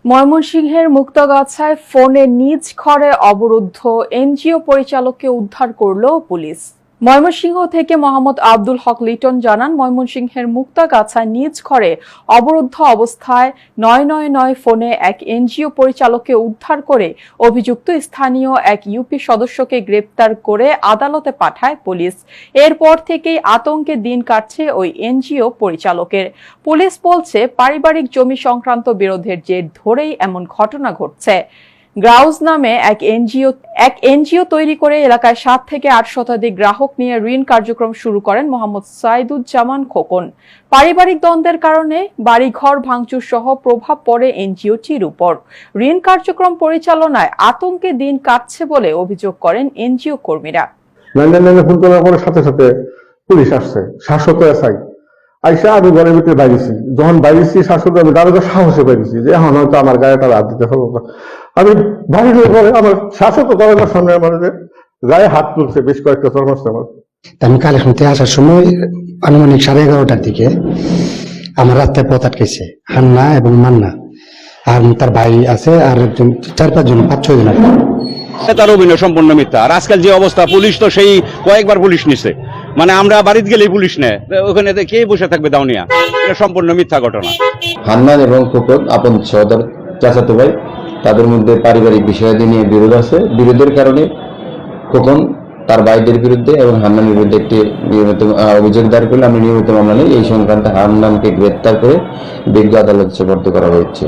ময়মনসিংহের মুক্তাগাছায় ফোনে নিজ ঘরে অবরুদ্ধ এনজিও পরিচালককে উদ্ধার করল পুলিশ। ময়মনসিংহ থেকে মোহাম্মদ আব্দুল হক লিটন জানান, ময়মনসিংহের মুক্তাগাছায় নিজ ঘরে অবরুদ্ধ অবস্থায় ৯৯৯ ফোনে এক এনজিও পরিচালককে উদ্ধার করে অভিযুক্ত স্থানীয় এক ইউপি সদস্যকে গ্রেপ্তার করে আদালতে পাঠায় পুলিশ। এরপর থেকেই আতঙ্কে দিন কাটছে ওই এনজিও পরিচালকের। পুলিশ বলছে, পারিবারিক জমি সংক্রান্ত বিরোধের জের ধরেই এমন ঘটনা ঘটছে। গ্রাউজ নামে এক এনজিও তৈরি করে এলাকায় ৭ থেকে ৮ শতাধিক গ্রাহক নিয়ে ঋণ কার্যক্রম শুরু করেন মোহাম্মদ সাইদুজ্জামান খোকন। পারিবারিক দ্বন্দ্বের কারণে বাড়িঘর ভাঙচুর সহ প্রভাব পড়ে এনজিওটির উপর। ঋণ কার্যক্রম পরিচালনায় আতঙ্কে দিন কাটছে বলে অভিযোগ করেন এনজিও কর্মীরা। ফোন করার পরে সাথে সাথে পুলিশ আসছে, শাসক এসআই আইসা আমি ঘরের ভিতরে বাইরেছি। যখন বাইরেছি শাসক আমি দাঁড়াতে সাহসে বাইরেছি যে এখন হয়তো আমার গায়ে তারা হাত দিতে হবে। আমি বাইরের পরে আমার শাসক দরজার সামনে আমার গায়ে হাত তুলছে, বেশ কয়েকটা চরমাসছে আমার। আমি কালেকশন থেকে আসার সময় আনুমানিক 11:30টার দিকে আমার রাস্তায় পথ আটকেছে হান্না এবং মান্না, আর তার ভাই আছে আর 4-5 জন 5-6 জন আছে। তার অভিনয় সম্পূর্ণ মিথ্যা। আর আজকাল যে অবস্থা, পুলিশ তো সেই কয়েকবার পুলিশ নিছে, মানে আমরা বাড়িতে গেলেই পুলিশ নেয়, ওখানে কে বসে থাকবে দাউনিয়া। এটা সম্পূর্ণ মিথ্যা ঘটনা। হান্নান এবং খোকন আপন সহোদর চাচাতো ভাই, তাদের মধ্যে পারিবারিক বিষয়াদি নিয়ে বিরোধ আছে। বিরোধের কারণে খোকন তার ভাইদের বিরুদ্ধে এবং হান্নানের বিরুদ্ধে একটি নিয়মিত অভিযোগ দায়ের করলে আমি নিয়মিত মামলা নিই। এই সংক্রান্তে হান্নানকে গ্রেপ্তার করে বিজ্ঞ আদালতে সোপর্দ করা হয়েছে।